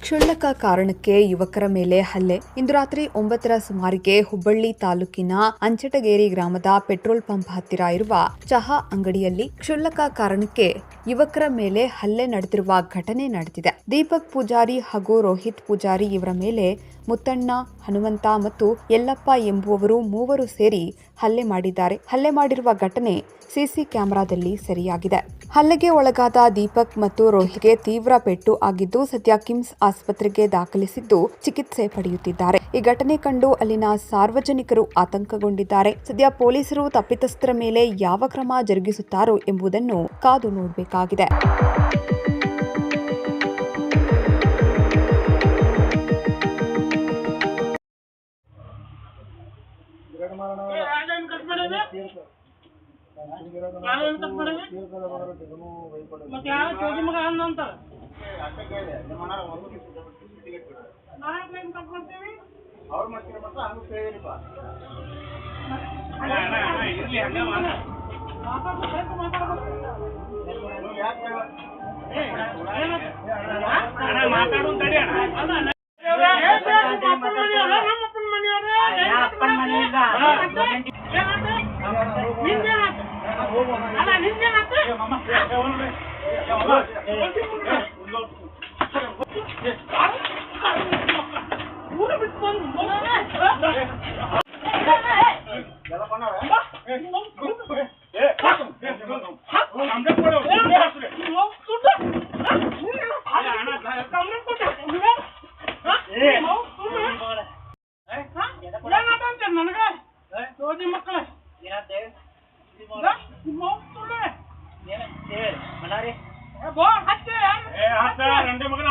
ಕ್ಷುಲ್ಲಕ ಕಾರಣಕ್ಕೆ ಯುವಕರ ಮೇಲೆ ಹಲ್ಲೆ. ಇಂದು ರಾತ್ರಿ 9ರ ಸುಮಾರಿಗೆ ಹುಬ್ಬಳ್ಳಿ ತಾಲೂಕಿನ ಅಂಚಟಗೇರಿ ಗ್ರಾಮದ ಪೆಟ್ರೋಲ್ ಪಂಪ್ ಹತ್ತಿರ ಇರುವ ಚಹಾ ಅಂಗಡಿಯಲ್ಲಿ ಕ್ಷುಲ್ಲಕ ಕಾರಣಕ್ಕೆ ಯುವಕರ ಮೇಲೆ ಹಲ್ಲೆ ನಡೆದಿರುವ ಘಟನೆ ನಡೆದಿದೆ. ದೀಪಕ್ ಪೂಜಾರಿ ಹಾಗೂ ರೋಹಿತ್ ಪೂಜಾರಿ ಇವರ ಮೇಲೆ ಮುತ್ತಣ್ಣ, ಹನುಮಂತ ಮತ್ತು ಯಲ್ಲಪ್ಪ ಎಂಬುವವರು ಮೂವರು ಸೇರಿ ಹಲ್ಲೆ ಮಾಡಿದ್ದಾರೆ. ಹಲ್ಲೆ ಮಾಡಿರುವ ಘಟನೆ ಸಿಸಿ ಕ್ಯಾಮೆರಾದಲ್ಲಿ ಸೆರೆಯಾಗಿದೆ. ಹಲ್ಲೆಗೆ ಒಳಗಾದ ದೀಪಕ್ ಮತ್ತು ರೋಹಿತ್ಗೆ ತೀವ್ರ ಪೆಟ್ಟು ಆಗಿದ್ದು ಸದ್ಯ ಕಿಮ್ಸ್ ಆಸ್ಪತ್ರೆಗೆ ದಾಖಲಿಸಿದ್ದು ಚಿಕಿತ್ಸೆ ಪಡೆಯುತ್ತಿದ್ದಾರೆ. ಈ ಘಟನೆ ಕಂಡು ಅಲ್ಲಿನ ಸಾರ್ವಜನಿಕರು ಆತಂಕಗೊಂಡಿದ್ದಾರೆ. ಸದ್ಯ ಪೊಲೀಸರು ತಪ್ಪಿತಸ್ಥರ ಮೇಲೆ ಯಾವ ಕ್ರಮ ಜರುಗಿಸುತ್ತಾರೋ ಎಂಬುದನ್ನು ಕಾದು ನೋಡಬೇಕಾಗಿದೆ. ಮಗನ